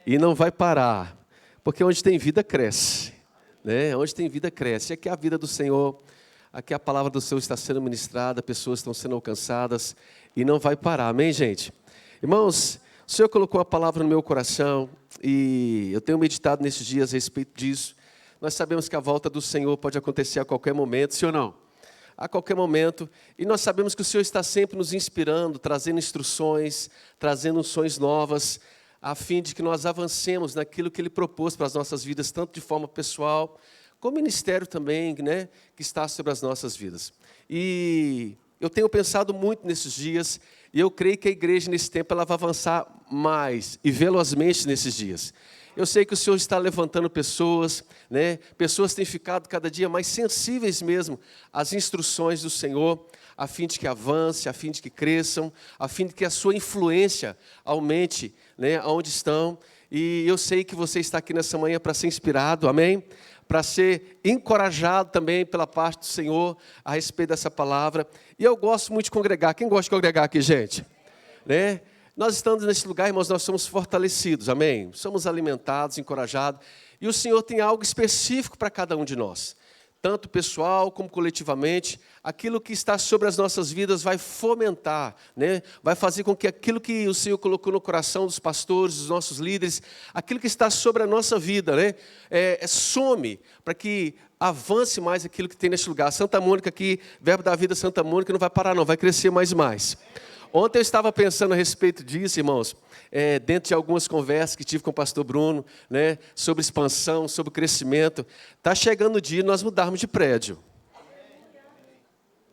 E não vai parar, porque onde tem vida, cresce. Né? Onde tem vida, cresce. E aqui é a vida do Senhor, aqui a palavra do Senhor está sendo ministrada, pessoas estão sendo alcançadas, e não vai parar. Amém, gente? Irmãos, o Senhor colocou a palavra no meu coração, e eu tenho meditado nesses dias a respeito disso. Nós sabemos que a volta do Senhor pode acontecer a qualquer momento, sim ou não? A qualquer momento, e nós sabemos que o Senhor está sempre nos inspirando, trazendo instruções, trazendo unções novas, a fim de que nós avancemos naquilo que Ele propôs para as nossas vidas, tanto de forma pessoal, como ministério também, né, que está sobre as nossas vidas. E eu tenho pensado muito nesses dias, e eu creio que a igreja nesse tempo ela vai avançar mais e velozmente nesses dias. Eu sei que o Senhor está levantando pessoas, né? Pessoas têm ficado cada dia mais sensíveis mesmo às instruções do Senhor, a fim de que avance, a fim de que cresçam, a fim de que a sua influência aumente, né, onde estão. E eu sei que você está aqui nessa manhã para ser inspirado, amém? Para ser encorajado também pela parte do Senhor a respeito dessa palavra. E eu gosto muito de congregar. Quem gosta de congregar aqui, gente? Né? Nós estamos nesse lugar, irmãos, nós somos fortalecidos, amém? Somos alimentados, encorajados. E o Senhor tem algo específico para cada um de nós. Tanto pessoal como coletivamente. Aquilo que está sobre as nossas vidas vai fomentar, né? Vai fazer com que aquilo que o Senhor colocou no coração dos pastores, dos nossos líderes, aquilo que está sobre a nossa vida, né? Some para que avance mais aquilo que tem neste lugar. Santa Mônica aqui, Verbo da Vida Santa Mônica, não vai parar não, vai crescer mais e mais. Ontem eu estava pensando a respeito disso, irmãos, dentro de algumas conversas que tive com o pastor Bruno, né, sobre expansão, sobre crescimento. Está chegando o dia de nós mudarmos de prédio.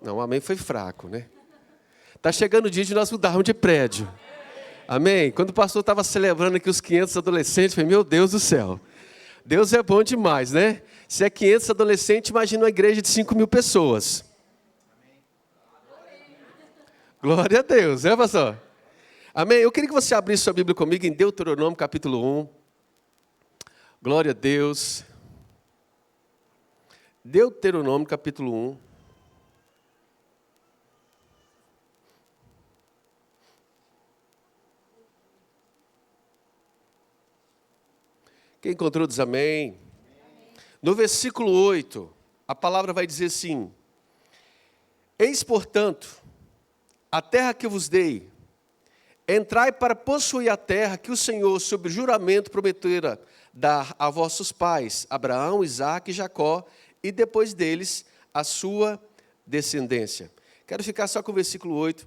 Não, o amém foi fraco, né? Está chegando o dia de nós mudarmos de prédio. Amém? Quando o pastor estava celebrando aqui os 500 adolescentes, eu falei, meu Deus do céu, Deus é bom demais, né? Se é 500 adolescentes, imagina uma igreja de 5.000 pessoas. Glória a Deus, né, pastor? Amém? Eu queria que você abrisse sua Bíblia comigo em Deuteronômio, capítulo 1. Glória a Deus. Deuteronômio, capítulo 1. Quem encontrou diz amém. No versículo 8, a palavra vai dizer assim: eis, portanto, a terra que vos dei, entrai para possuir a terra que o Senhor, sob juramento, prometera dar a vossos pais, Abraão, Isaque e Jacó, e depois deles a sua descendência. Quero ficar só com o versículo 8.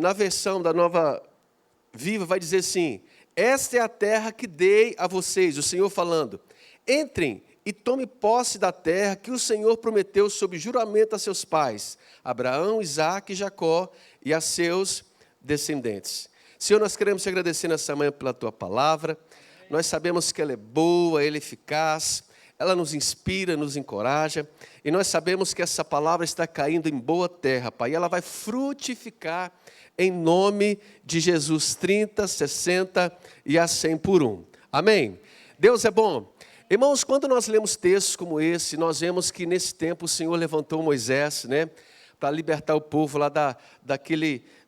Na versão da Nova Viva vai dizer assim: esta é a terra que dei a vocês, o Senhor falando, entrem e tome posse da terra que o Senhor prometeu sob juramento a seus pais, Abraão, Isaque e Jacó, e a seus descendentes. Senhor, nós queremos te agradecer nessa manhã pela tua palavra. Nós sabemos que ela é boa, ela é eficaz, ela nos inspira, nos encoraja, e nós sabemos que essa palavra está caindo em boa terra, Pai, e ela vai frutificar em nome de Jesus, 30, 60 e a 100 por um. Amém? Deus é bom. Irmãos, quando nós lemos textos como esse, nós vemos que nesse tempo o Senhor levantou Moisés, né, para libertar o povo lá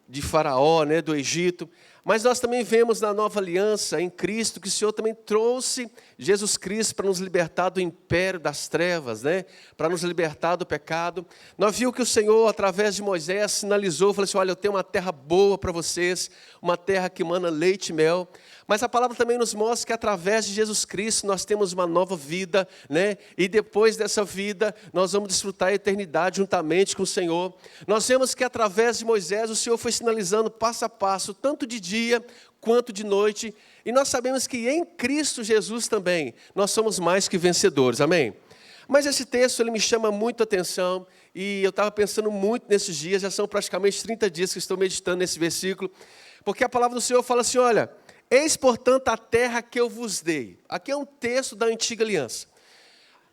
de Faraó, né, do Egito. Mas nós também vemos na nova aliança, em Cristo, que o Senhor também trouxe Jesus Cristo para nos libertar do império das trevas, né? Para nos libertar do pecado. Nós vimos que o Senhor, através de Moisés, sinalizou, falou assim, olha, eu tenho uma terra boa para vocês, uma terra que emana leite e mel. Mas a palavra também nos mostra que através de Jesus Cristo nós temos uma nova vida, né? E depois dessa vida nós vamos desfrutar a eternidade juntamente com o Senhor. Nós vemos que através de Moisés o Senhor foi sinalizando passo a passo, tanto de dia quanto de noite. E nós sabemos que em Cristo Jesus também nós somos mais que vencedores, amém? Mas esse texto ele me chama muito a atenção e eu estava pensando muito nesses dias, já são praticamente 30 dias que estou meditando nesse versículo, porque a palavra do Senhor fala assim, olha, eis, portanto, a terra que eu vos dei. Aqui é um texto da antiga aliança.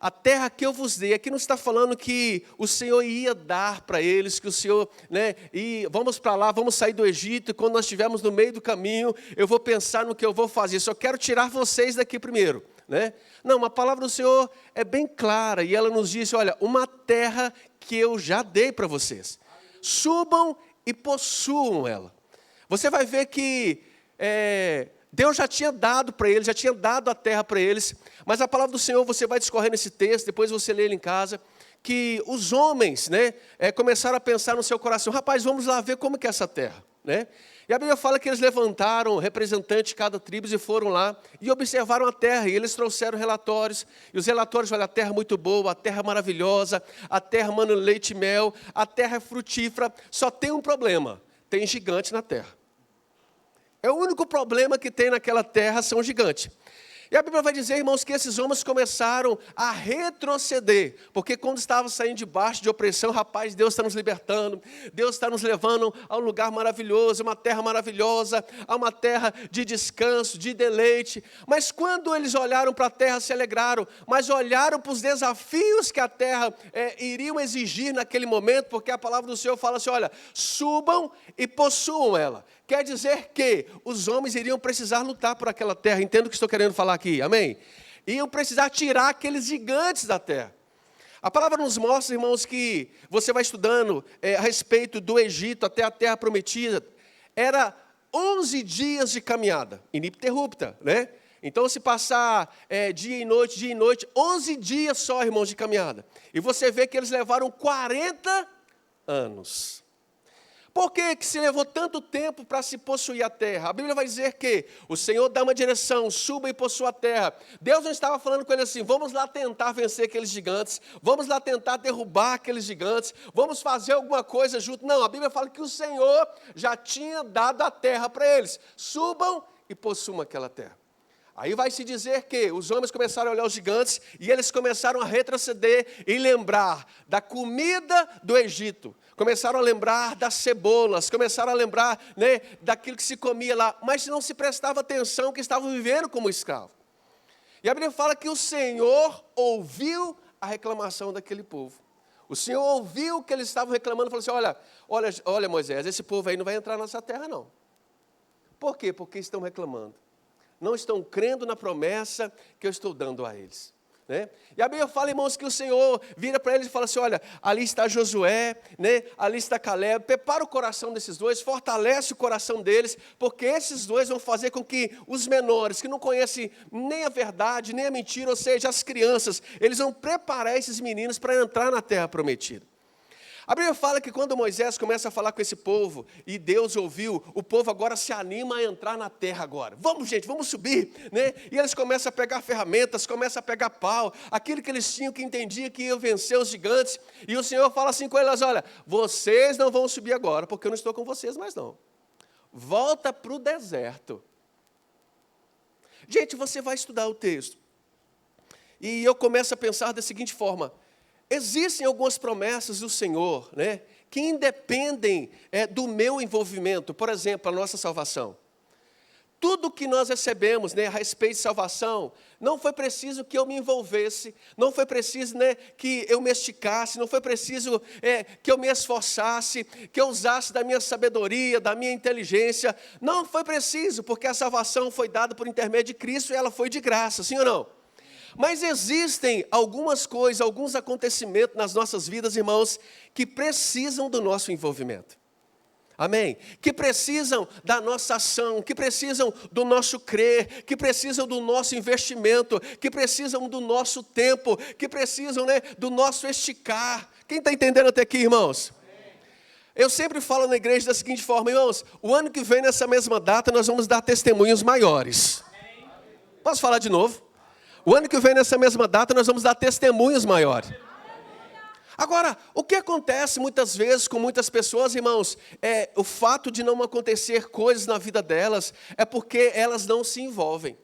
A terra que eu vos dei. Aqui não está falando que o Senhor ia dar para eles, que o Senhor, né, e vamos para lá, vamos sair do Egito, e quando nós estivermos no meio do caminho, eu vou pensar no que eu vou fazer. Só quero tirar vocês daqui primeiro, né? Não, a palavra do Senhor é bem clara, e ela nos diz, olha, uma terra que eu já dei para vocês. Subam e possuam ela. Você vai ver que Deus já tinha dado para eles, já tinha dado a terra para eles, mas a palavra do Senhor, você vai discorrer nesse texto, depois você lê ele em casa, que os homens, né, começaram a pensar no seu coração, rapaz, vamos lá ver como que é essa terra, né? E a Bíblia fala que eles levantaram representantes de cada tribo e foram lá e observaram a terra. E eles trouxeram relatórios. E os relatórios, olha, a terra é muito boa, a terra é maravilhosa, a terra manda leite e mel, a terra é frutífera. Só tem um problema, tem gigante na terra. É o único problema que tem naquela terra, são gigantes. E a Bíblia vai dizer, irmãos, que esses homens começaram a retroceder, porque quando estavam saindo debaixo de opressão, rapaz, Deus está nos libertando, Deus está nos levando a um lugar maravilhoso, uma terra maravilhosa, a uma terra de descanso, de deleite. Mas quando eles olharam para a terra, se alegraram, mas olharam para os desafios que a terra iriam exigir naquele momento, porque a palavra do Senhor fala assim, olha, subam e possuam ela. Quer dizer que os homens iriam precisar lutar por aquela terra. Entendo o que estou querendo falar aqui, amém? Iam precisar tirar aqueles gigantes da terra. A palavra nos mostra, irmãos, que você vai estudando a respeito do Egito até a terra prometida. Era 11 dias de caminhada, ininterrupta, né? Então, se passar dia e noite, 11 dias só, irmãos, de caminhada. E você vê que eles levaram 40 anos. Por que se levou tanto tempo para se possuir a terra? A Bíblia vai dizer que o Senhor dá uma direção, suba e possua a terra. Deus não estava falando com ele assim, vamos lá tentar vencer aqueles gigantes, vamos lá tentar derrubar aqueles gigantes, vamos fazer alguma coisa junto. Não, a Bíblia fala que o Senhor já tinha dado a terra para eles. Subam e possuam aquela terra. Aí vai se dizer que os homens começaram a olhar os gigantes e eles começaram a retroceder e lembrar da comida do Egito. Começaram a lembrar das cebolas, começaram a lembrar, né, daquilo que se comia lá, mas não se prestava atenção que estavam vivendo como escravos. E a Bíblia fala que o Senhor ouviu a reclamação daquele povo. O Senhor ouviu o que eles estavam reclamando e falou assim, olha Moisés, esse povo aí não vai entrar nessa terra não. Por quê? Porque estão reclamando. Não estão crendo na promessa que eu estou dando a eles. Né? E a Bíblia fala, irmãos, que o Senhor vira para eles e fala assim, olha, ali está Josué, né? Ali está Caleb, prepara o coração desses dois, fortalece o coração deles, porque esses dois vão fazer com que os menores, que não conhecem nem a verdade, nem a mentira, ou seja, as crianças, eles vão preparar esses meninos para entrar na terra prometida. A Bíblia fala que quando Moisés começa a falar com esse povo, e Deus ouviu, o povo agora se anima a entrar na terra agora. Vamos, gente, vamos subir, né? E eles começam a pegar ferramentas, começam a pegar pau, aquilo que eles tinham que entendia que iam vencer os gigantes. E o Senhor fala assim com eles, olha, vocês não vão subir agora, porque eu não estou com vocês mais não. Volta para o deserto. Gente, você vai estudar o texto. E eu começo a pensar da seguinte forma, existem algumas promessas do Senhor, né, que independem do meu envolvimento. Por exemplo, a nossa salvação. Tudo que nós recebemos, né, a respeito de salvação, não foi preciso que eu me envolvesse, não foi preciso, né, que eu me esticasse, não foi preciso que eu me esforçasse, que eu usasse da minha sabedoria, da minha inteligência. Não foi preciso, porque a salvação foi dada por intermédio de Cristo e ela foi de graça, sim ou não? Mas existem algumas coisas, alguns acontecimentos nas nossas vidas, irmãos, que precisam do nosso envolvimento. Amém? Que precisam da nossa ação, que precisam do nosso crer, que precisam do nosso investimento, que precisam do nosso tempo, que precisam, né, do nosso esticar. Quem está entendendo até aqui, irmãos? Eu sempre falo na igreja da seguinte forma, irmãos, o ano que vem, nessa mesma data, nós vamos dar testemunhos maiores. Posso falar de novo? O ano que vem, nessa mesma data, nós vamos dar testemunhos maiores. Agora, o que acontece muitas vezes com muitas pessoas, irmãos, o fato de não acontecer coisas na vida delas, é porque elas não se envolvem.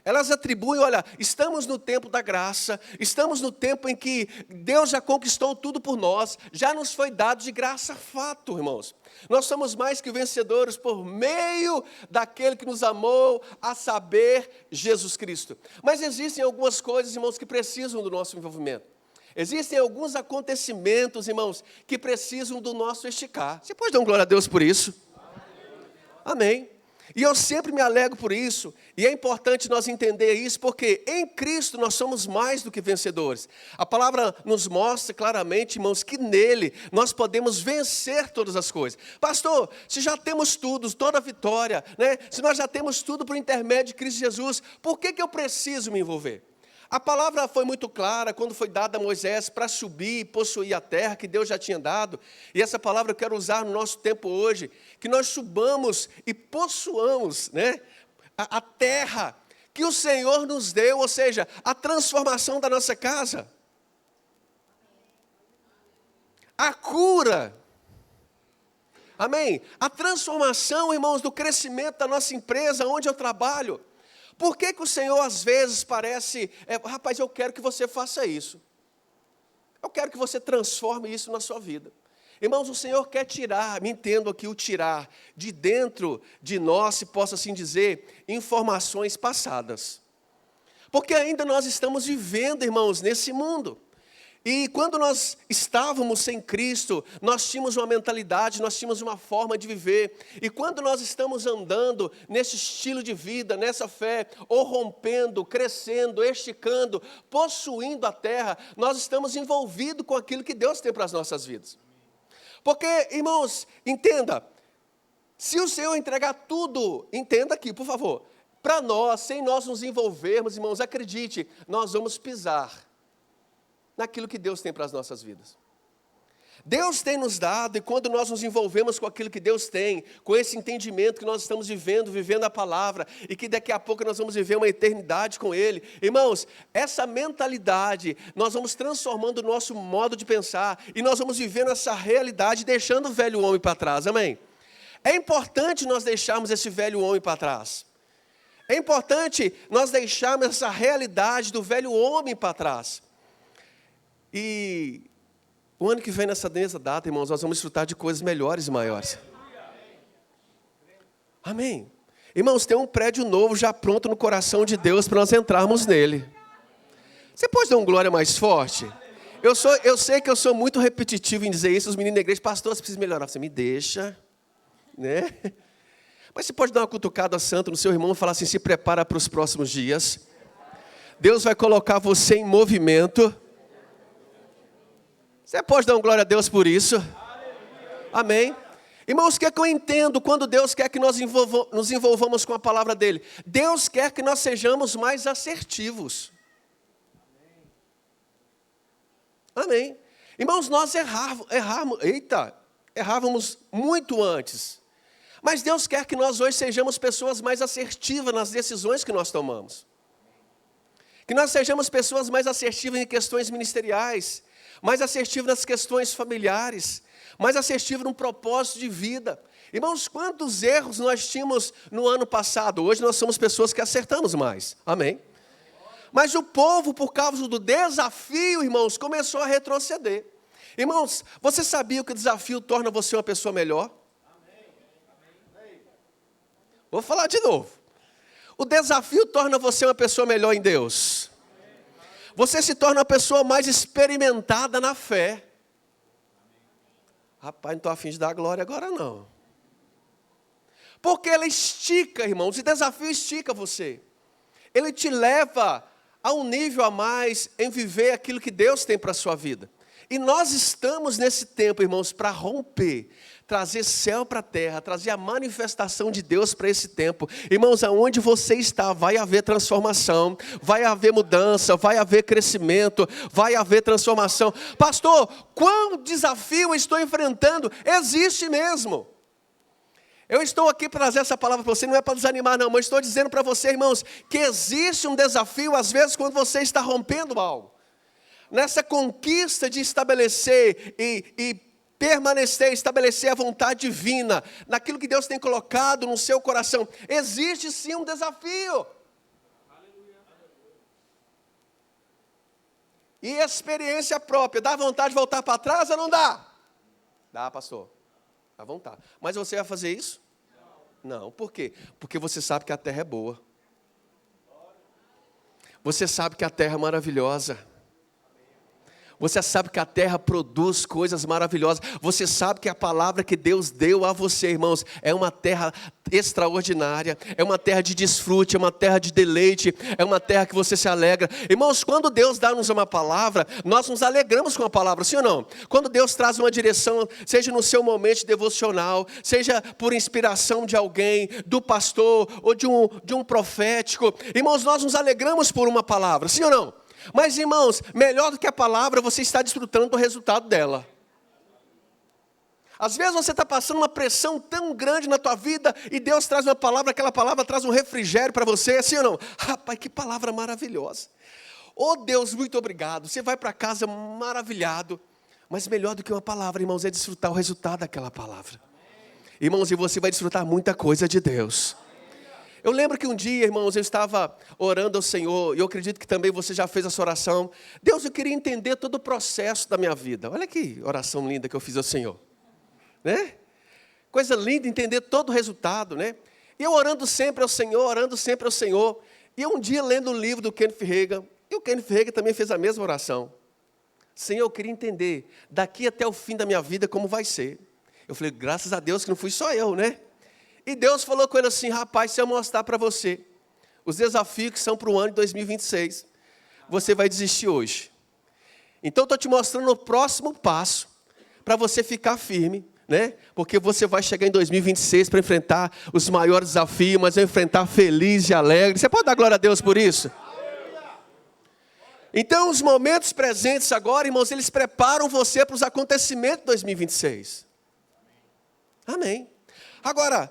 Elas atribuem, olha, estamos no tempo da graça, estamos no tempo em que Deus já conquistou tudo por nós, já nos foi dado de graça, fato, irmãos. Nós somos mais que vencedores por meio daquele que nos amou, a saber, Jesus Cristo. Mas existem algumas coisas, irmãos, que precisam do nosso envolvimento. Existem alguns acontecimentos, irmãos, que precisam do nosso esticar. Você pode dar uma glória a Deus por isso? Amém. E eu sempre me alegro por isso, e é importante nós entender isso, porque em Cristo nós somos mais do que vencedores. A palavra nos mostra claramente, irmãos, que nele nós podemos vencer todas as coisas. Pastor, se já temos tudo, toda a vitória, né? Se nós já temos tudo por intermédio de Cristo Jesus, por que eu preciso me envolver? A palavra foi muito clara quando foi dada a Moisés para subir e possuir a terra que Deus já tinha dado. E essa palavra eu quero usar no nosso tempo hoje, que nós subamos e possuamos, né, a terra que o Senhor nos deu, ou seja, a transformação da nossa casa. A cura. Amém? A transformação, irmãos, do crescimento da nossa empresa, onde eu trabalho. Por que o Senhor às vezes parece, rapaz, eu quero que você faça isso. Eu quero que você transforme isso na sua vida. Irmãos, o Senhor quer tirar, me entendo aqui o tirar, de dentro de nós, se posso assim dizer, informações passadas. Porque ainda nós estamos vivendo, irmãos, nesse mundo. E quando nós estávamos sem Cristo, nós tínhamos uma mentalidade, nós tínhamos uma forma de viver. E quando nós estamos andando nesse estilo de vida, nessa fé, ou rompendo, crescendo, esticando, possuindo a terra, nós estamos envolvidos com aquilo que Deus tem para as nossas vidas. Porque, irmãos, entenda, se o Senhor entregar tudo, entenda aqui, por favor, para nós, sem nós nos envolvermos, irmãos, acredite, nós vamos pisar naquilo que Deus tem para as nossas vidas. Deus tem nos dado, e quando nós nos envolvemos com aquilo que Deus tem, com esse entendimento que nós estamos vivendo a palavra, e que daqui a pouco nós vamos viver uma eternidade com Ele, irmãos, essa mentalidade, nós vamos transformando o nosso modo de pensar, e nós vamos vivendo essa realidade, deixando o velho homem para trás, amém? É importante nós deixarmos esse velho homem para trás. É importante nós deixarmos essa realidade do velho homem para trás. E o ano que vem, nessa data, irmãos, nós vamos desfrutar de coisas melhores e maiores. Amém. Irmãos, tem um prédio novo já pronto no coração de Deus para nós entrarmos nele. Você pode dar um glória mais forte? Eu sei que eu sou muito repetitivo em dizer isso, os meninos da igreja, pastor, você precisa melhorar. Você me deixa, né? Mas você pode dar uma cutucada santa no seu irmão e falar assim, se prepara para os próximos dias. Deus vai colocar você em movimento. Você pode dar um glória a Deus por isso? Amém? Irmãos, o que é que eu entendo quando Deus quer que nós nos envolvamos com a palavra dEle? Deus quer que nós sejamos mais assertivos. Amém? Irmãos, nós errávamos muito antes. Mas Deus quer que nós hoje sejamos pessoas mais assertivas nas decisões que nós tomamos. Que nós sejamos pessoas mais assertivas em questões ministeriais, mais assertivo nas questões familiares, mais assertivo no propósito de vida. Irmãos, quantos erros nós tínhamos no ano passado? Hoje nós somos pessoas que acertamos mais. Amém? Mas o povo, por causa do desafio, irmãos, começou a retroceder. Irmãos, você sabia que o desafio torna você uma pessoa melhor? Vou falar de novo. O desafio torna você uma pessoa melhor em Deus. Você se torna uma pessoa mais experimentada na fé. Rapaz, não estou a fim de dar glória agora não. Porque ela estica, irmãos, e desafio estica você. Ele te leva a um nível a mais em viver aquilo que Deus tem para a sua vida. E nós estamos nesse tempo, irmãos, para romper, trazer céu para a terra, trazer a manifestação de Deus para esse tempo. Irmãos, aonde você está, vai haver transformação, vai haver mudança, vai haver crescimento, vai haver transformação. Pastor, qual desafio eu estou enfrentando? Existe mesmo. Eu estou aqui para trazer essa palavra para você, não é para desanimar não, mas estou dizendo para você, irmãos, que existe um desafio, às vezes, quando você está rompendo algo. Nessa conquista de estabelecer e permanecer, estabelecer a vontade divina, naquilo que Deus tem colocado no seu coração, existe sim um desafio. E experiência própria, dá vontade de voltar para trás ou não dá? Dá, pastor, dá vontade. Mas você vai fazer isso? Não, por quê? Porque você sabe que a terra é boa. Você sabe que a terra é maravilhosa. Você sabe que a terra produz coisas maravilhosas. Você sabe que a palavra que Deus deu a você, irmãos, é uma terra extraordinária, é uma terra de desfrute, é uma terra de deleite, é uma terra que você se alegra. Irmãos, quando Deus dá-nos uma palavra, nós nos alegramos com a palavra, sim ou não? Quando Deus traz uma direção, seja no seu momento devocional, seja por inspiração de alguém, do pastor ou de um profético, irmãos, nós nos alegramos por uma palavra, sim ou não? Mas irmãos, melhor do que a palavra, você está desfrutando do resultado dela. Às vezes você está passando uma pressão tão grande na tua vida e Deus traz uma palavra, aquela palavra traz um refrigério para você, assim ou não? Rapaz, que palavra maravilhosa. Oh Deus, muito obrigado. Você vai para casa maravilhado. Mas melhor do que uma palavra, irmãos, é desfrutar o resultado daquela palavra. Irmãos, e você vai desfrutar muita coisa de Deus. Eu lembro que um dia, irmãos, eu estava orando ao Senhor, e eu acredito que também você já fez essa oração. Deus, eu queria entender todo o processo da minha vida. Olha que oração linda que eu fiz ao Senhor. Né? Coisa linda, entender todo o resultado, né? E eu orando sempre ao Senhor, e um dia lendo o livro do Kenneth Hagin, e o Kenneth Hagin também fez a mesma oração. Senhor, eu queria entender, daqui até o fim da minha vida, como vai ser. Eu falei, graças a Deus que não fui só eu, né? E Deus falou com ele assim, rapaz, se eu mostrar para você os desafios que são para o ano de 2026, você vai desistir hoje. Então, estou te mostrando o próximo passo, para você ficar firme, né? Porque você vai chegar em 2026 para enfrentar os maiores desafios, mas vai enfrentar feliz e alegre. Você pode dar glória a Deus por isso? Então, os momentos presentes agora, irmãos, eles preparam você para os acontecimentos de 2026. Amém. Agora,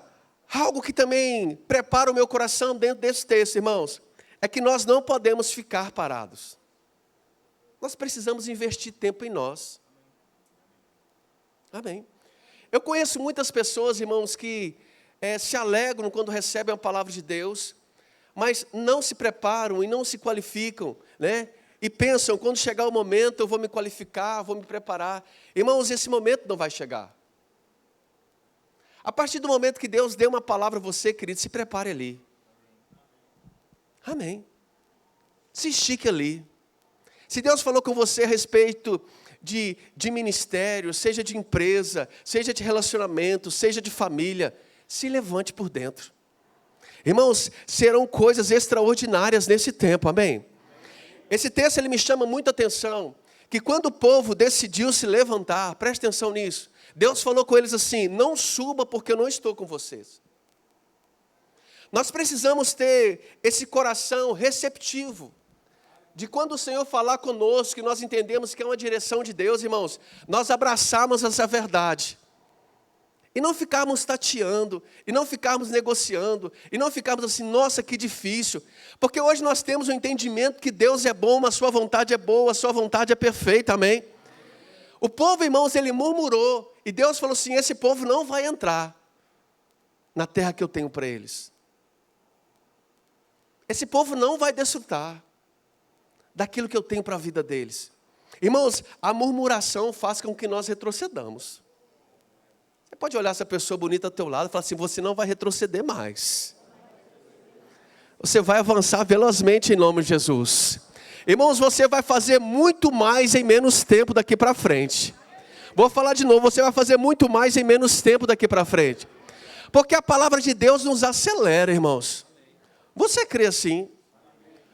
algo que também prepara o meu coração dentro desse texto, irmãos, é que nós não podemos ficar parados. Nós precisamos investir tempo em nós. Amém. Eu conheço muitas pessoas, irmãos, que se alegram quando recebem a palavra de Deus, mas não se preparam e não se qualificam, né? E pensam, quando chegar o momento, eu vou me qualificar, vou me preparar. Irmãos, esse momento não vai chegar. A partir do momento que Deus deu uma palavra a você, querido, se prepare ali. Amém. Se estique ali. Se Deus falou com você a respeito de ministério, seja de empresa, seja de relacionamento, seja de família, se levante por dentro. Irmãos, serão coisas extraordinárias nesse tempo, amém? Esse texto ele me chama muita atenção, que quando o povo decidiu se levantar, preste atenção nisso, Deus falou com eles assim, não suba porque eu não estou com vocês. Nós precisamos ter esse coração receptivo, de quando o Senhor falar conosco, que nós entendemos que é uma direção de Deus, irmãos, nós abraçarmos essa verdade. E não ficarmos tateando, e não ficarmos negociando, e não ficarmos assim, nossa, que difícil. Porque hoje nós temos o entendimento que Deus é bom, mas a sua vontade é boa, a sua vontade é perfeita, amém? O povo, irmãos, ele murmurou, e Deus falou assim, esse povo não vai entrar na terra que eu tenho para eles. Esse povo não vai desfrutar daquilo que eu tenho para a vida deles. Irmãos, a murmuração faz com que nós retrocedamos. Você pode olhar essa pessoa bonita ao teu lado e falar assim, você não vai retroceder mais. Você vai avançar velozmente em nome de Jesus. Irmãos, você vai fazer muito mais em menos tempo daqui para frente. Vou falar de novo, você vai fazer muito mais em menos tempo daqui para frente. Porque a palavra de Deus nos acelera, irmãos. Você crê assim?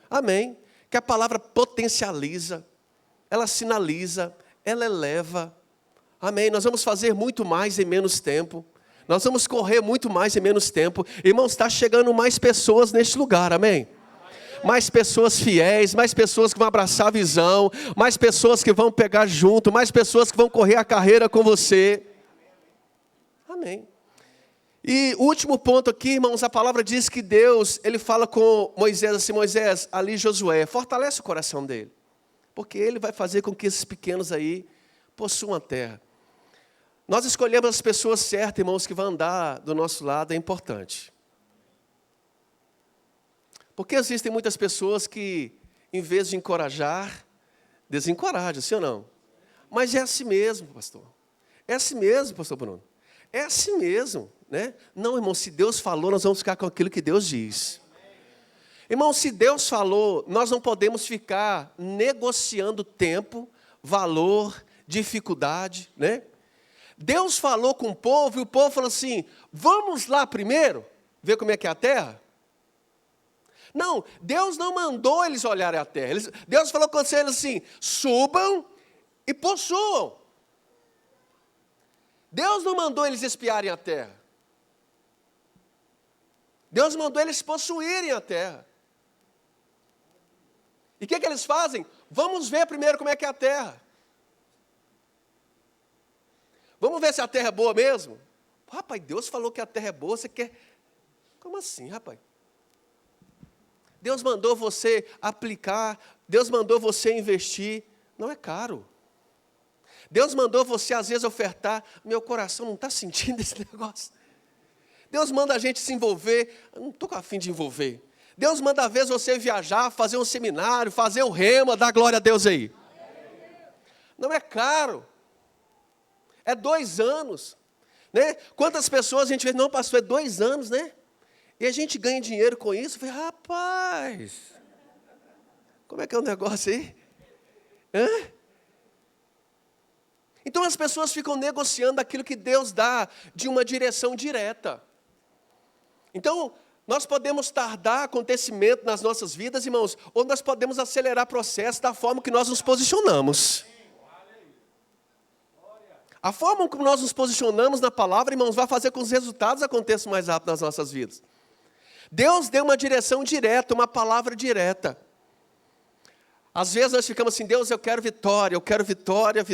Amém. Que a palavra potencializa, ela sinaliza, ela eleva. Amém, nós vamos fazer muito mais em menos tempo. Nós vamos correr muito mais em menos tempo. Irmãos, está chegando mais pessoas neste lugar, amém? Mais pessoas fiéis, mais pessoas que vão abraçar a visão, mais pessoas que vão pegar junto, mais pessoas que vão correr a carreira com você. Amém. E o último ponto aqui, irmãos, a palavra diz que Deus, ele fala com Moisés assim, Moisés, ali Josué, fortalece o coração dele. Porque ele vai fazer com que esses pequenos aí possuam a terra. Nós escolhemos as pessoas certas, irmãos, que vão andar do nosso lado, é importante. Porque existem muitas pessoas que, em vez de encorajar, desencorajam, sim ou não? Mas é assim mesmo, pastor. É assim mesmo, pastor Bruno. É assim mesmo, né? Não, irmão, se Deus falou, nós vamos ficar com aquilo que Deus diz. Irmão, se Deus falou, nós não podemos ficar negociando tempo, valor, dificuldade, né? Deus falou com o povo e o povo falou assim, vamos lá primeiro? ver como é que é a terra? Não, Deus não mandou eles olharem a terra. Deus falou com eles assim: subam e possuam. Deus não mandou eles espiarem a terra. Deus mandou eles possuírem a terra. E o que eles fazem? Vamos ver primeiro como é que é a terra. Vamos ver se a terra é boa mesmo? Rapaz, Deus falou que a terra é boa, você quer... Como assim, rapaz? Deus mandou você aplicar, Deus mandou você investir, não é caro. Deus mandou você, às vezes, ofertar, meu coração não está sentindo esse negócio. Deus manda a gente se envolver, eu não estou com a fim de envolver. Deus manda, às vezes, você viajar, fazer um seminário, fazer o rema, dar glória a Deus aí. Não é caro. É 2 anos. Né? Quantas pessoas a gente vê, não, pastor, é 2 anos, né? E a gente ganha dinheiro com isso. Eu falei, rapaz, como é que é o negócio aí? Hã? Então as pessoas ficam negociando aquilo que Deus dá de uma direção direta. Então, nós podemos tardar acontecimento nas nossas vidas, irmãos, ou nós podemos acelerar processo da forma que nós nos posicionamos. A forma como nós nos posicionamos na palavra, irmãos, vai fazer com que os resultados aconteçam mais rápido nas nossas vidas. Deus deu uma direção direta, uma palavra direta. Às vezes nós ficamos assim, Deus, eu quero vitória, vitória,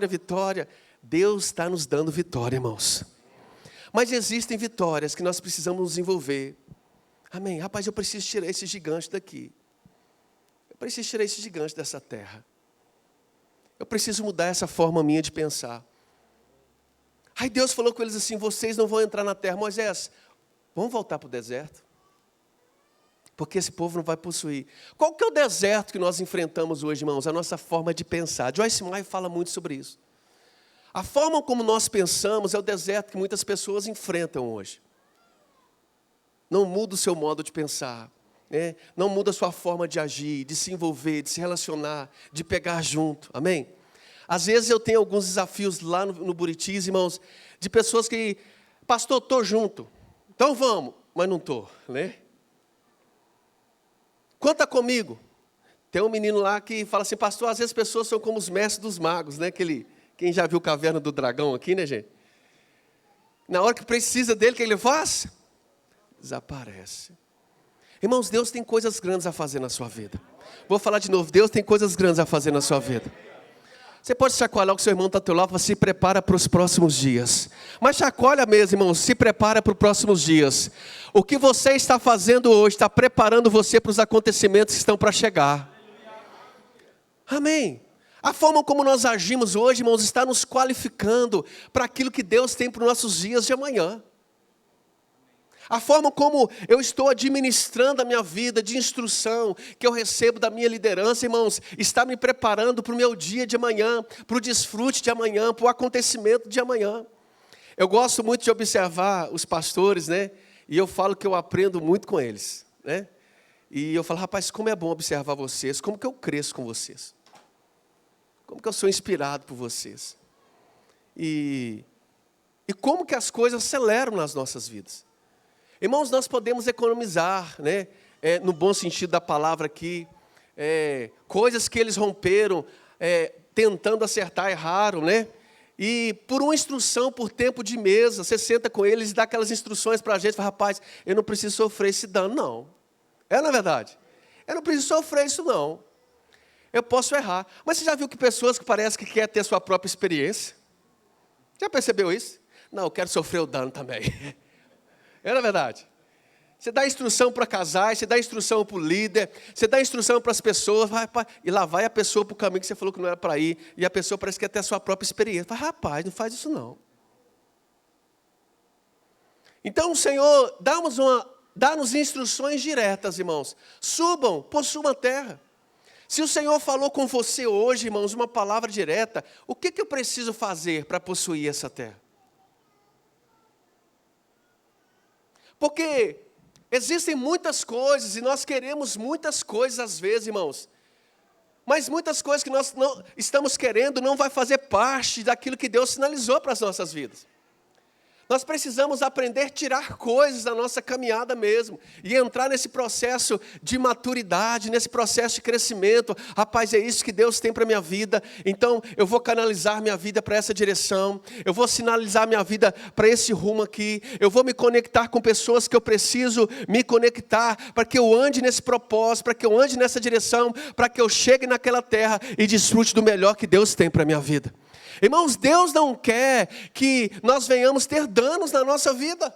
vitória. Deus está nos dando vitória, irmãos. Mas existem vitórias que nós precisamos nos envolver. Amém. Rapaz, eu preciso tirar esse gigante daqui. Eu preciso tirar esse gigante dessa terra. Eu preciso mudar essa forma minha de pensar. Aí Deus falou com eles assim, vocês não vão entrar na terra. Moisés, vamos voltar para o deserto. Porque esse povo não vai possuir. Qual que é o deserto que nós enfrentamos hoje, irmãos? A nossa forma de pensar. Joyce Meyer fala muito sobre isso. A forma como nós pensamos é o deserto que muitas pessoas enfrentam hoje. Não muda o seu modo de pensar. Né? Não muda a sua forma de agir, de se envolver, de se relacionar, de pegar junto. Amém? Às vezes eu tenho alguns desafios lá no Buritis, irmãos, de pessoas que, pastor, estou junto. Então vamos, mas não estou, né? Conta comigo. Tem um menino lá que fala assim, pastor, às vezes as pessoas são como os mestres dos magos, né? Quem já viu Caverna do Dragão aqui, né, gente? Na hora que precisa dele, o que ele faz? Desaparece. Irmãos, Deus tem coisas grandes a fazer na sua vida. Vou falar de novo, Deus tem coisas grandes a fazer na sua vida. Você pode chacoalhar o que seu irmão está ao teu lado e falar, se prepara para os próximos dias. Mas chacoalha mesmo, irmão, se prepara para os próximos dias. O que você está fazendo hoje está preparando você para os acontecimentos que estão para chegar. Amém. A forma como nós agimos hoje, irmãos, está nos qualificando para aquilo que Deus tem para os nossos dias de amanhã. A forma como eu estou administrando a minha vida de instrução, que eu recebo da minha liderança, irmãos, está me preparando para o meu dia de amanhã, para o desfrute de amanhã, para o acontecimento de amanhã. Eu gosto muito de observar os pastores, né? E eu falo que eu aprendo muito com eles, né? E eu falo, rapaz, como é bom observar vocês, como que eu cresço com vocês. Como que eu sou inspirado por vocês. E como que as coisas aceleram nas nossas vidas. Irmãos, nós podemos economizar, né? No bom sentido da palavra aqui, coisas que eles romperam, tentando acertar, erraram, né? E por uma instrução, por tempo de mesa, você senta com eles e dá aquelas instruções para a gente, fala, rapaz, eu não preciso sofrer esse dano, não. Na verdade? Eu não preciso sofrer isso, não. Eu posso errar. Mas você já viu que pessoas que parecem que querem ter sua própria experiência? Já percebeu isso? Não, eu quero sofrer o dano também. Na verdade? Você dá instrução para casais, você dá instrução para o líder, você dá instrução para as pessoas, e lá vai a pessoa para o caminho que você falou que não era para ir, e a pessoa parece que quer ter a sua própria experiência. Fala, rapaz, não faz isso não. Então o Senhor dá-nos instruções diretas, irmãos. Subam, possuam a terra. Se o Senhor falou com você hoje, irmãos, uma palavra direta, o que eu preciso fazer para possuir essa terra? Porque existem muitas coisas, e nós queremos muitas coisas às vezes, irmãos. Mas muitas coisas que nós não estamos querendo não vai fazer parte daquilo que Deus sinalizou para as nossas vidas. Nós precisamos aprender a tirar coisas da nossa caminhada mesmo. E entrar nesse processo de maturidade, nesse processo de crescimento. Rapaz, é isso que Deus tem para a minha vida. Então, eu vou canalizar minha vida para essa direção. Eu vou sinalizar minha vida para esse rumo aqui. Eu vou me conectar com pessoas que eu preciso me conectar. Para que eu ande nesse propósito, para que eu ande nessa direção. Para que eu chegue naquela terra e desfrute do melhor que Deus tem para a minha vida. Irmãos, Deus não quer que nós venhamos ter danos na nossa vida.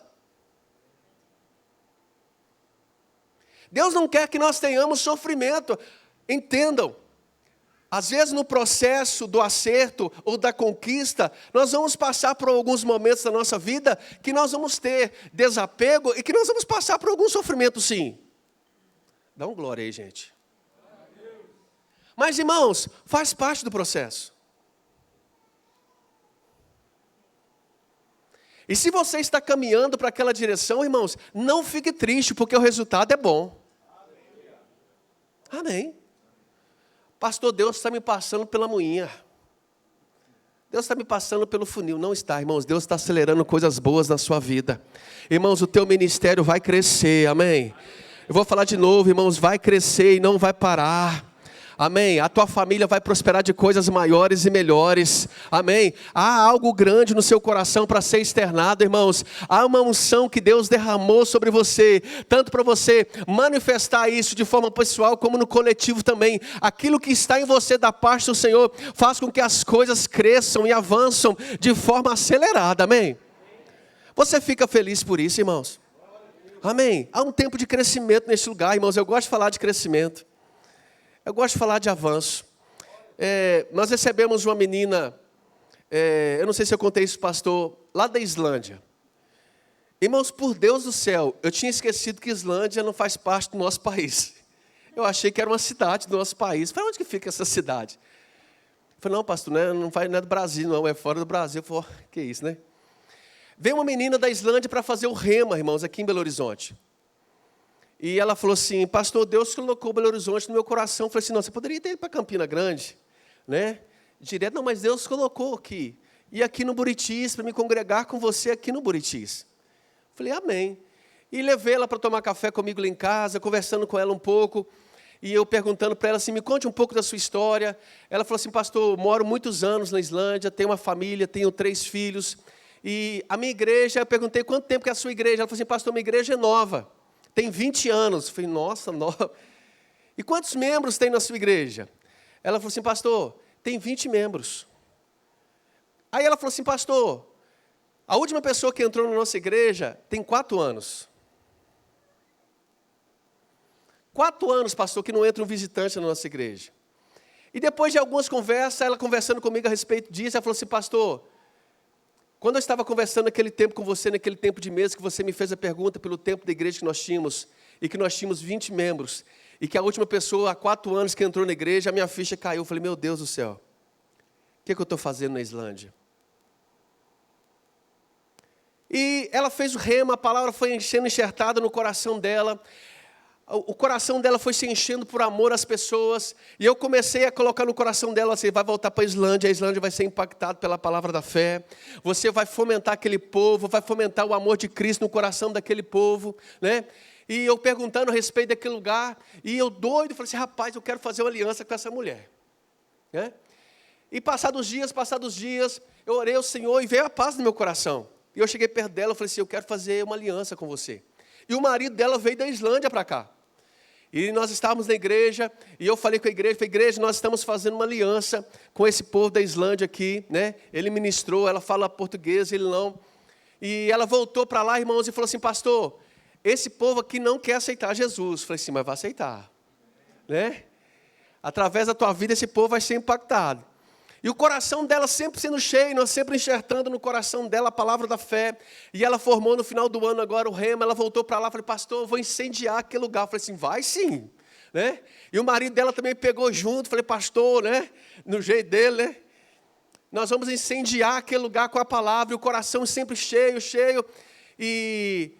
Deus não quer que nós tenhamos sofrimento. Entendam, às vezes no processo do acerto ou da conquista, nós vamos passar por alguns momentos da nossa vida que nós vamos ter desapego e que nós vamos passar por algum sofrimento sim. Dá um glória aí, gente. Mas, irmãos, faz parte do processo. E se você está caminhando para aquela direção, irmãos, não fique triste, porque o resultado é bom. Amém. Pastor, Deus está me passando pela moinha. Deus está me passando pelo funil. Não está, irmãos. Deus está acelerando coisas boas na sua vida. Irmãos, o teu ministério vai crescer, amém. Eu vou falar de novo, irmãos, vai crescer e não vai parar. Amém, a tua família vai prosperar de coisas maiores e melhores, amém, há algo grande no seu coração para ser externado, irmãos, há uma unção que Deus derramou sobre você, tanto para você manifestar isso de forma pessoal, como no coletivo também, aquilo que está em você da parte do Senhor, faz com que as coisas cresçam e avançam de forma acelerada, amém, você fica feliz por isso, irmãos, amém, há um tempo de crescimento nesse lugar, irmãos, eu gosto de falar de crescimento. Eu gosto de falar de avanço. Nós recebemos uma menina, eu não sei se eu contei isso, pastor, lá da Islândia. Irmãos, por Deus do céu, eu tinha esquecido que Islândia não faz parte do nosso país. Eu achei que era uma cidade do nosso país. Falei, onde que fica essa cidade? Eu falei, não, pastor, não é do Brasil, não, é fora do Brasil. Eu falei, que isso, né? Veio uma menina da Islândia para fazer o rema, irmãos, aqui em Belo Horizonte. E ela falou assim, pastor, Deus colocou Belo Horizonte no meu coração. Eu falei assim, não, você poderia ter ido para Campina Grande, né? Direto, não, mas Deus colocou aqui. E aqui no Buritis, para me congregar com você aqui no Buritis. Eu falei, amém. E levei ela para tomar café comigo lá em casa, conversando com ela um pouco. E eu perguntando para ela assim, me conte um pouco da sua história. Ela falou assim, pastor, moro muitos anos na Islândia, tenho uma família, tenho 3 filhos. E a minha igreja, eu perguntei, quanto tempo que é a sua igreja? Ela falou assim, pastor, minha igreja é nova. Tem 20 anos. Eu falei, nossa, nova. E quantos membros tem na sua igreja? Ela falou assim, pastor, tem 20 membros. Aí ela falou assim, pastor, a última pessoa que entrou na nossa igreja tem 4 anos. 4 anos, pastor, que não entra um visitante na nossa igreja. E depois de algumas conversas, ela conversando comigo a respeito disso, ela falou assim, pastor, quando eu estava conversando naquele tempo com você, naquele tempo de mesa, que você me fez a pergunta pelo tempo da igreja que nós tínhamos, e que nós tínhamos 20 membros, e que a última pessoa, há 4 anos que entrou na igreja, a minha ficha caiu. Eu falei, meu Deus do céu, o que eu estou fazendo na Islândia? E ela fez o rema, a palavra foi sendo enxertada no coração dela, o coração dela foi se enchendo por amor às pessoas, e eu comecei a colocar no coração dela assim, vai voltar para a Islândia vai ser impactado pela palavra da fé, você vai fomentar aquele povo, vai fomentar o amor de Cristo no coração daquele povo, né? E eu perguntando a respeito daquele lugar, e eu doido, falei assim, rapaz, eu quero fazer uma aliança com essa mulher, né? E passados dias, eu orei ao Senhor e veio a paz no meu coração, e eu cheguei perto dela, eu falei assim, eu quero fazer uma aliança com você, e o marido dela veio da Islândia para cá, e nós estávamos na igreja, e eu falei com a igreja, falei, igreja, nós estamos fazendo uma aliança com esse povo da Islândia aqui, né? Ele ministrou, ela fala português, ele não. E ela voltou para lá, irmãos, e falou assim, pastor, esse povo aqui não quer aceitar Jesus. Eu falei assim, mas vai aceitar, né? Através da tua vida, esse povo vai ser impactado. E o coração dela sempre sendo cheio, nós sempre enxertando no coração dela a palavra da fé. E ela formou no final do ano agora o rema, ela voltou para lá, falei, pastor, eu vou incendiar aquele lugar. Eu falei assim, vai sim, né? E o marido dela também pegou junto, falei, pastor, né? No jeito dele, né? Nós vamos incendiar aquele lugar com a palavra, e o coração sempre cheio. E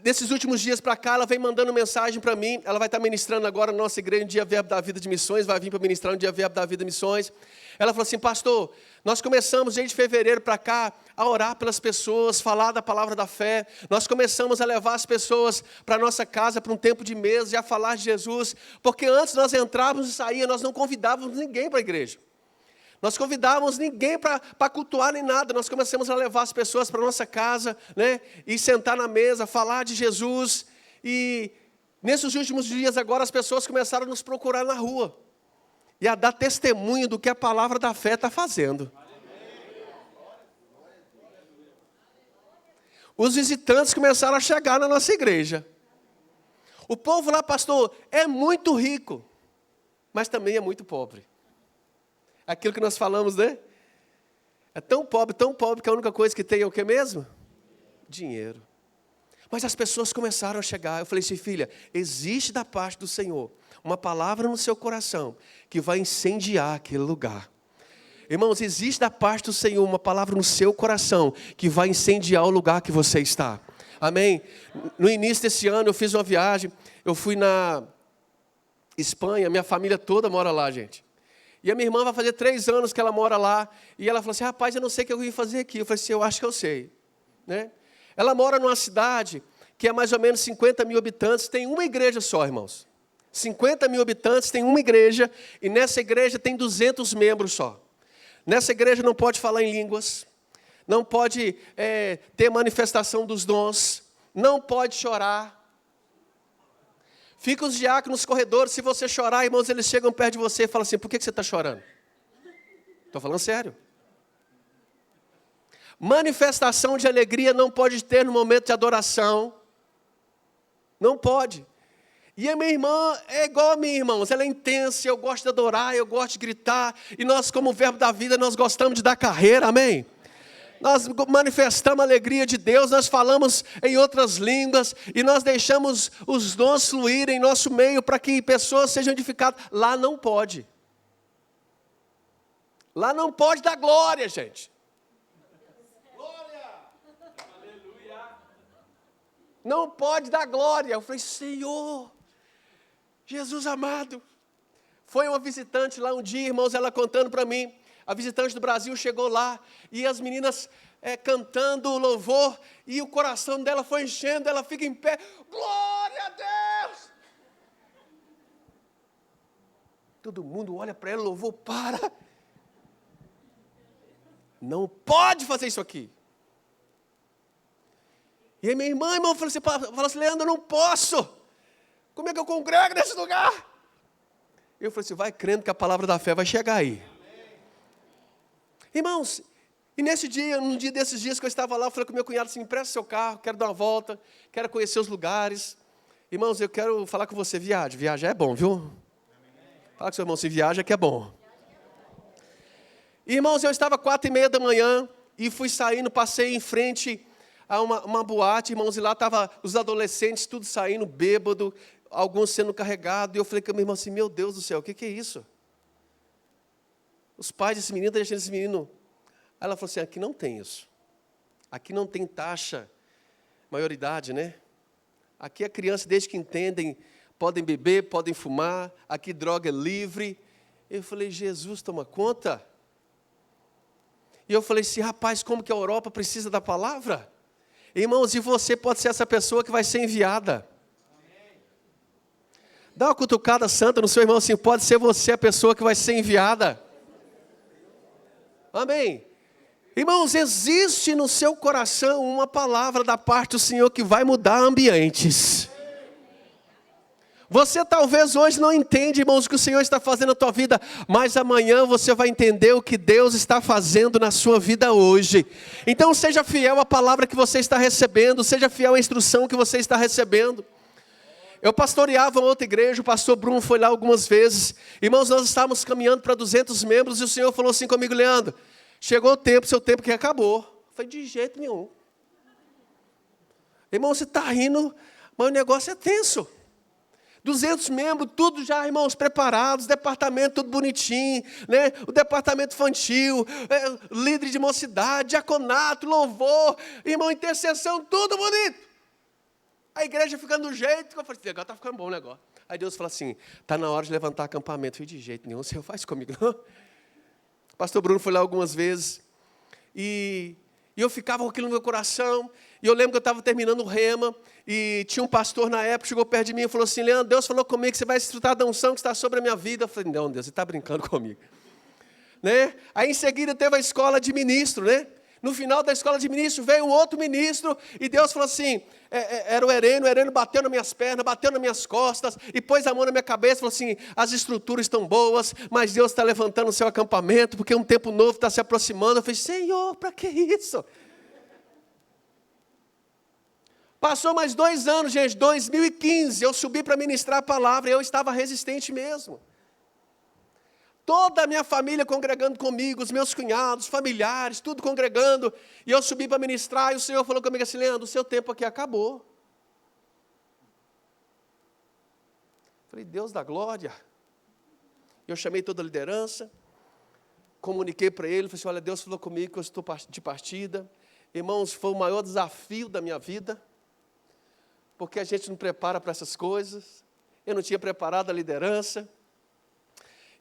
desses últimos dias para cá, ela vem mandando mensagem para mim. Ela vai estar ministrando agora na nossa igreja, no Dia Verbo da Vida de Missões. Vai vir para ministrar no Dia Verbo da Vida de Missões. Ela falou assim: pastor, nós começamos desde fevereiro para cá a orar pelas pessoas, falar da palavra da fé. Nós começamos a levar as pessoas para a nossa casa, para um tempo de mesa, e a falar de Jesus. Porque antes nós entrávamos e saíamos, nós não convidávamos ninguém para a igreja. Nós convidávamos ninguém para cultuar nem nada. Nós começamos a levar as pessoas para a nossa casa, né? E sentar na mesa, falar de Jesus. E nesses últimos dias agora as pessoas começaram a nos procurar na rua. E a dar testemunho do que a palavra da fé está fazendo. Os visitantes começaram a chegar na nossa igreja. O povo lá, pastor, é muito rico, mas também é muito pobre. Aquilo que nós falamos, né? É tão pobre que a única coisa que tem é o que mesmo? Dinheiro. Mas as pessoas começaram a chegar. Eu falei assim: filha, existe da parte do Senhor uma palavra no seu coração que vai incendiar aquele lugar. Irmãos, existe da parte do Senhor uma palavra no seu coração que vai incendiar o lugar que você está. Amém? No início desse ano eu fiz uma viagem. Eu fui na Espanha, minha família toda mora lá, gente. E a minha irmã vai fazer 3 anos que ela mora lá. E ela falou assim: rapaz, eu não sei o que eu vim fazer aqui. Eu falei assim: eu acho que eu sei. Né? Ela mora numa cidade que é mais ou menos 50 mil habitantes. Tem uma igreja só, irmãos. 50 mil habitantes, tem uma igreja. E nessa igreja tem 200 membros só. Nessa igreja não pode falar em línguas. Não pode ter manifestação dos dons. Não pode chorar. Fica os diáconos nos corredores, se você chorar, irmãos, eles chegam perto de você e falam assim: por que você está chorando? Estou falando sério. Manifestação de alegria não pode ter no momento de adoração. Não pode. E a minha irmã é igual a mim, irmãos, ela é intensa, eu gosto de adorar, eu gosto de gritar. E nós, como Verbo da Vida, nós gostamos de dar carreira, amém? Nós manifestamos a alegria de Deus, nós falamos em outras línguas e nós deixamos os dons fluírem em nosso meio para que pessoas sejam edificadas. Lá não pode. Lá não pode dar glória, gente. Glória! Aleluia! Não pode dar glória. Eu falei: Senhor, Jesus amado. Foi uma visitante lá um dia, irmãos, ela contando para mim. A visitante do Brasil chegou lá e as meninas cantando louvor e o coração dela foi enchendo, ela fica em pé. Glória a Deus! Todo mundo olha para ela, louvor, para. Não pode fazer isso aqui. E aí minha irmã falou assim: Leandro, eu não posso. Como é que eu congrego nesse lugar? Eu falei assim: vai crendo que a palavra da fé vai chegar aí. Irmãos, e nesse dia, num dia desses dias que eu estava lá, eu falei com meu cunhado assim: empresta seu carro, quero dar uma volta, quero conhecer os lugares. Irmãos, eu quero falar com você: viajar é bom, viu? Fala com seu irmão, se viaja que é bom. Irmãos, eu estava 4h30 da manhã e fui saindo, passei em frente a uma boate, irmãos, e lá estavam os adolescentes, tudo saindo, bêbado, alguns sendo carregados, e eu falei com a minha irmã assim: meu Deus do céu, o que é isso? Os pais desse menino, deixando esse menino. Aí ela falou assim: aqui não tem isso. Aqui não tem taxa, maioridade, né? Aqui a criança, desde que entendem, podem beber, podem fumar. Aqui droga é livre. Eu falei: Jesus, toma conta. E eu falei assim: rapaz, como que a Europa precisa da palavra? Irmãos, e você pode ser essa pessoa que vai ser enviada. Dá uma cutucada santa no seu irmão assim: pode ser você a pessoa que vai ser enviada. Amém. Irmãos, existe no seu coração uma palavra da parte do Senhor que vai mudar ambientes. Você talvez hoje não entende, irmãos, o que o Senhor está fazendo na tua vida, mas amanhã você vai entender o que Deus está fazendo na sua vida hoje. Então seja fiel à palavra que você está recebendo, seja fiel à instrução que você está recebendo. Eu pastoreava uma outra igreja, o pastor Bruno foi lá algumas vezes. Irmãos, nós estávamos caminhando para 200 membros e o Senhor falou assim comigo: Leandro, chegou o tempo, seu tempo que acabou. Eu falei: de jeito nenhum. Irmão, você está rindo, mas o negócio é tenso. 200 membros, tudo já, irmãos, preparados, departamento tudo bonitinho, né? O departamento infantil, líder de mocidade, diaconato, louvor, irmão, intercessão, tudo bonito. A igreja ficando do jeito que eu falei, agora está ficando bom o negócio. Aí Deus falou assim, está na hora de levantar acampamento. Eu falei, de jeito nenhum, o Senhor faz comigo, não? O pastor Bruno foi lá algumas vezes, e eu ficava com aquilo no meu coração, e eu lembro que eu estava terminando o rema, e tinha um pastor na época, chegou perto de mim e falou assim, Leandro, Deus falou comigo que você vai desfrutar da unção que está sobre a minha vida. Eu falei, não, Deus, você está brincando comigo. Né? Aí em seguida teve a escola de ministro, né? No final da escola de ministro veio um outro ministro, e Deus falou assim, era o Hereno bateu nas minhas pernas, bateu nas minhas costas, e pôs a mão na minha cabeça, falou assim, as estruturas estão boas, mas Deus está levantando o seu acampamento, porque um tempo novo está se aproximando. Eu falei, Senhor, para que isso? Passou mais 2 anos, gente, 2015, eu subi para ministrar a palavra, e eu estava resistente mesmo. Toda a minha família congregando comigo, os meus cunhados, familiares, tudo congregando. E eu subi para ministrar, e o Senhor falou comigo assim, Leandro, o seu tempo aqui acabou. Falei, Deus da glória. Eu chamei toda a liderança, comuniquei para ele, falei assim, olha, Deus falou comigo que eu estou de partida. Irmãos, foi o maior desafio da minha vida, porque a gente não prepara para essas coisas. Eu não tinha preparado a liderança.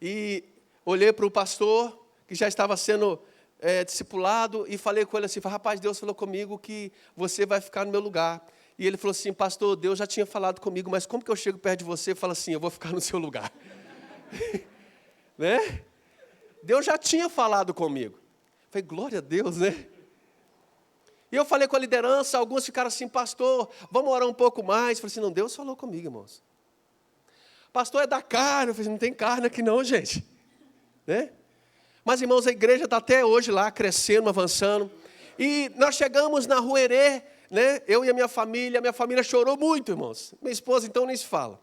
E olhei para o pastor, que já estava sendo discipulado, e falei com ele assim, rapaz, Deus falou comigo que você vai ficar no meu lugar. E ele falou assim, pastor, Deus já tinha falado comigo, mas como que eu chego perto de você e falo assim, eu vou ficar no seu lugar? Né? Deus já tinha falado comigo. Falei, glória a Deus, né? E eu falei com a liderança, alguns ficaram assim, pastor, vamos orar um pouco mais. Falei assim, não, Deus falou comigo, irmãos. Pastor, é da carne. Eu falei, não tem carne aqui não, gente. Né? Mas, irmãos, a igreja está até hoje lá, crescendo, avançando. E nós chegamos na Rua Herê, né? Eu e a minha família chorou muito, irmãos. Minha esposa, então, nem se fala.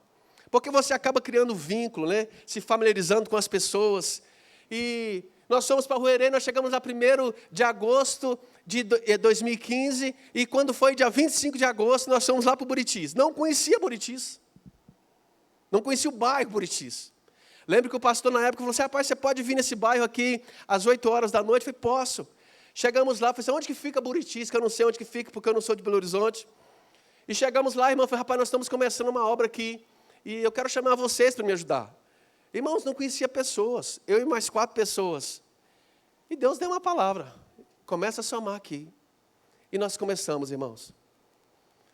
Porque você acaba criando vínculo, né? Se familiarizando com as pessoas. E nós fomos para a Rua Herê, nós chegamos lá 1º de agosto de 2015, e quando foi dia 25 de agosto, nós fomos lá para o Buritis. Não conhecia Buritis. Não conhecia o bairro Buritis. Lembro que o pastor na época falou assim, rapaz, você pode vir nesse bairro aqui às 8 horas da noite? Eu falei, posso. Chegamos lá, falei assim, onde que fica Buritis? Que eu não sei onde que fica, porque eu não sou de Belo Horizonte. E chegamos lá, irmão, falei, rapaz, nós estamos começando uma obra aqui, e eu quero chamar vocês para me ajudar. Irmãos, não conhecia pessoas, eu e mais 4 pessoas. E Deus deu uma palavra, começa a somar aqui. E nós começamos, irmãos.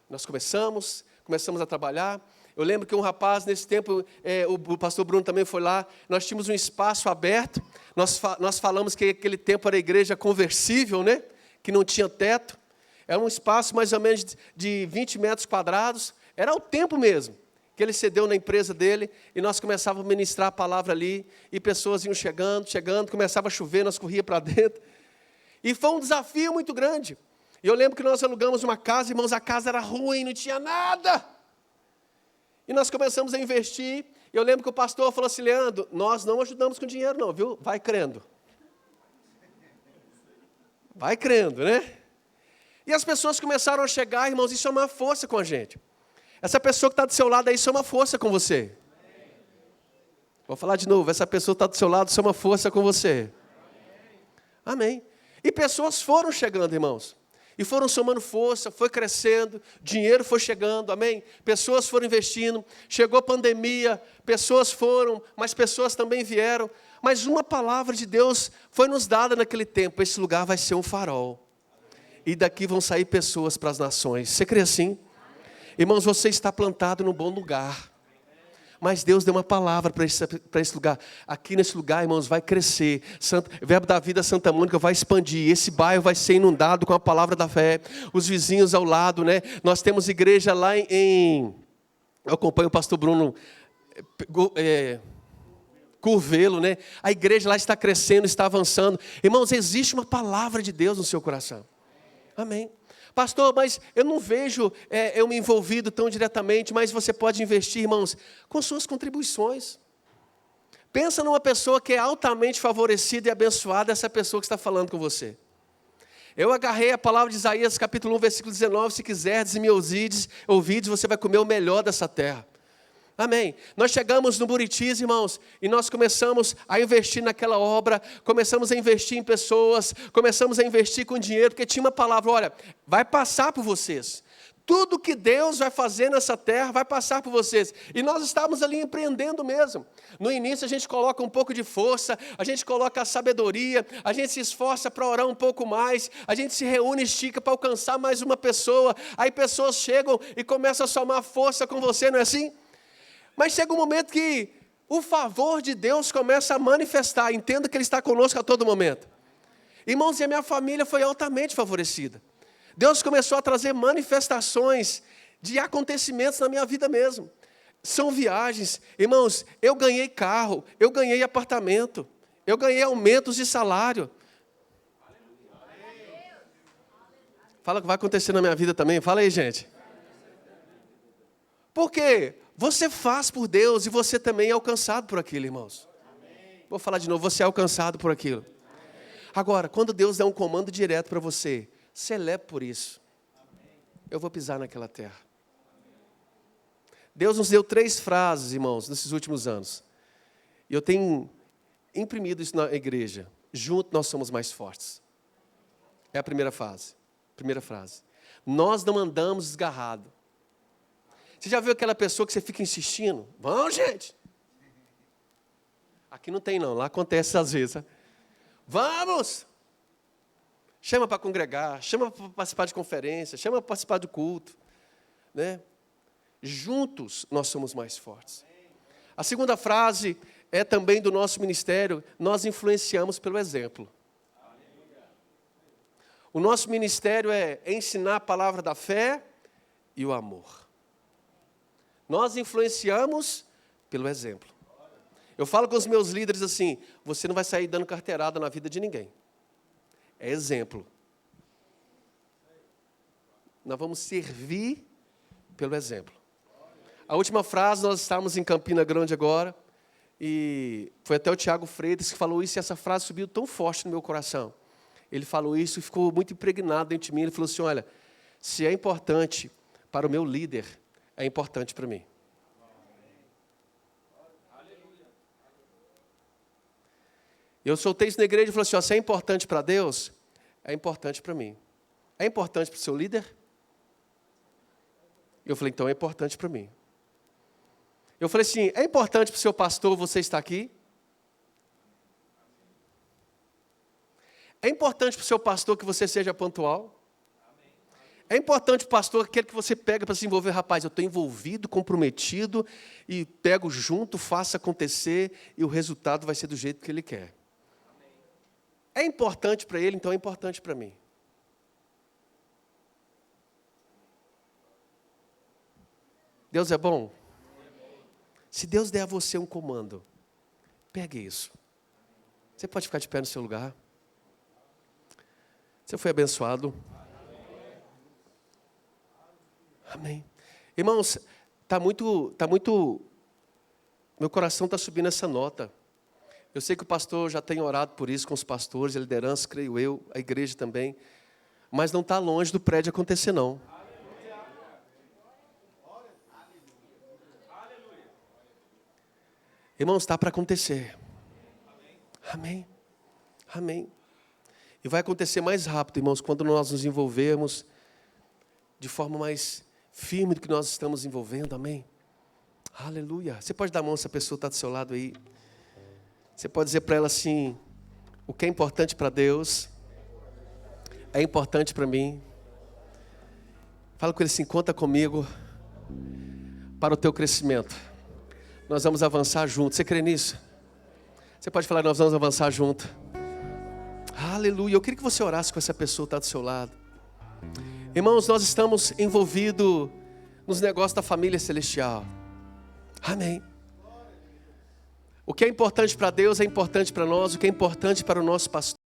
Nós começamos a trabalhar. Eu lembro que um rapaz, nesse tempo, o pastor Bruno também foi lá, nós tínhamos um espaço aberto, nós falamos que aquele tempo era igreja conversível, né? Que não tinha teto, era um espaço mais ou menos de 20 metros quadrados, era o tempo mesmo, que ele cedeu na empresa dele, e nós começávamos a ministrar a palavra ali, e pessoas iam chegando, começava a chover, nós corríamos para dentro, e foi um desafio muito grande. E eu lembro que nós alugamos uma casa, irmãos, a casa era ruim, não tinha nada. E nós começamos a investir. Eu lembro que o pastor falou assim, Leandro, nós não ajudamos com dinheiro não, viu? Vai crendo. Vai crendo, né? E as pessoas começaram a chegar, irmãos, isso é uma força com a gente. Essa pessoa que está do seu lado aí, isso é uma força com você. Vou falar de novo, essa pessoa que está do seu lado, isso é uma força com você. Amém. E pessoas foram chegando, irmãos. E foram somando força, foi crescendo, dinheiro foi chegando, amém? Pessoas foram investindo, chegou a pandemia, pessoas foram, mas pessoas também vieram. Mas uma palavra de Deus foi nos dada naquele tempo, esse lugar vai ser um farol. E daqui vão sair pessoas para as nações. Você crê assim? Irmãos, você está plantado num bom lugar. Mas Deus deu uma palavra para esse lugar. Aqui nesse lugar, irmãos, vai crescer. Verbo da Vida Santa Mônica vai expandir. Esse bairro vai ser inundado com a palavra da fé. Os vizinhos ao lado, né? Nós temos igreja lá eu acompanho o pastor Bruno Curvelo, né? A igreja lá está crescendo, está avançando. Irmãos, existe uma palavra de Deus no seu coração. Amém. Pastor, mas eu não vejo eu me envolvido tão diretamente, mas você pode investir, irmãos, com suas contribuições. Pensa numa pessoa que é altamente favorecida e abençoada, essa pessoa que está falando com você. Eu agarrei a palavra de Isaías, capítulo 1, versículo 19, se quiserdes e me ouvides, você vai comer o melhor dessa terra. Amém. Nós chegamos no Buritis, irmãos, e nós começamos a investir naquela obra, começamos a investir em pessoas, começamos a investir com dinheiro, porque tinha uma palavra, olha, vai passar por vocês. Tudo que Deus vai fazer nessa terra vai passar por vocês. E nós estávamos ali empreendendo mesmo. No início a gente coloca um pouco de força, a gente coloca a sabedoria, a gente se esforça para orar um pouco mais, a gente se reúne, estica para alcançar mais uma pessoa. Aí pessoas chegam e começam a somar força com você, não é assim? Mas chega um momento que o favor de Deus começa a manifestar. Entenda que Ele está conosco a todo momento. Irmãos, e a minha família foi altamente favorecida. Deus começou a trazer manifestações de acontecimentos na minha vida mesmo. São viagens. Irmãos, eu ganhei carro, eu ganhei apartamento, eu ganhei aumentos de salário. Fala o que vai acontecer na minha vida também. Fala aí, gente. Por quê? Você faz por Deus e você também é alcançado por aquilo, irmãos. Vou falar de novo, você é alcançado por aquilo. Agora, quando Deus dá um comando direto para você, celebre por isso. Eu vou pisar naquela terra. Deus nos deu 3 frases, irmãos, nesses últimos anos. E eu tenho imprimido isso na igreja. Juntos nós somos mais fortes. É a primeira frase. Nós não andamos desgarrado. Você já viu aquela pessoa que você fica insistindo? Vamos, gente. Aqui não tem não, lá acontece às vezes. Vamos. Chama para congregar, chama para participar de conferência, chama para participar do culto. Né? Juntos nós somos mais fortes. A segunda frase é também do nosso ministério, nós influenciamos pelo exemplo. O nosso ministério é ensinar a palavra da fé e o amor. Nós influenciamos pelo exemplo. Eu falo com os meus líderes assim, você não vai sair dando carteirada na vida de ninguém. É exemplo. Nós vamos servir pelo exemplo. A última frase, nós estávamos em Campina Grande agora, e foi até o Tiago Freitas que falou isso, e essa frase subiu tão forte no meu coração. Ele falou isso e ficou muito impregnado dentro de mim. Ele falou assim, olha, se é importante para o meu líder, é importante para mim. Eu soltei isso na igreja e falei assim, ó, se é importante para Deus, é importante para mim. É importante para o seu líder? Eu falei, então é importante para mim. Eu falei assim, é importante para o seu pastor você estar aqui? É importante para o seu pastor que você seja pontual? É importante para o pastor aquele que você pega para se envolver, rapaz, eu estou envolvido, comprometido, e pego junto, faço acontecer, e o resultado vai ser do jeito que ele quer. É importante para ele, então é importante para mim. Deus é bom? Se Deus der a você um comando, pegue isso. Você pode ficar de pé no seu lugar. Você foi abençoado. Amém. Irmãos, está muito, meu coração está subindo essa nota. Eu sei que o pastor já tem orado por isso com os pastores, a liderança, creio eu, a igreja também. Mas não está longe do prédio acontecer, não. Irmãos, está para acontecer. Amém. Amém. E vai acontecer mais rápido, irmãos, quando nós nos envolvermos de forma mais firme do que nós estamos envolvendo. Amém. Aleluia. Você pode dar a mão se a pessoa está do seu lado aí. Você pode dizer para ela assim, o que é importante para Deus é importante para mim. Fala com ele assim, conta comigo para o teu crescimento. Nós vamos avançar juntos. Você crê nisso? Você pode falar, nós vamos avançar junto. Aleluia. Eu queria que você orasse com essa pessoa que está do seu lado. Irmãos, nós estamos envolvidos nos negócios da família celestial. Amém. O que é importante para Deus é importante para nós. O que é importante para o nosso pastor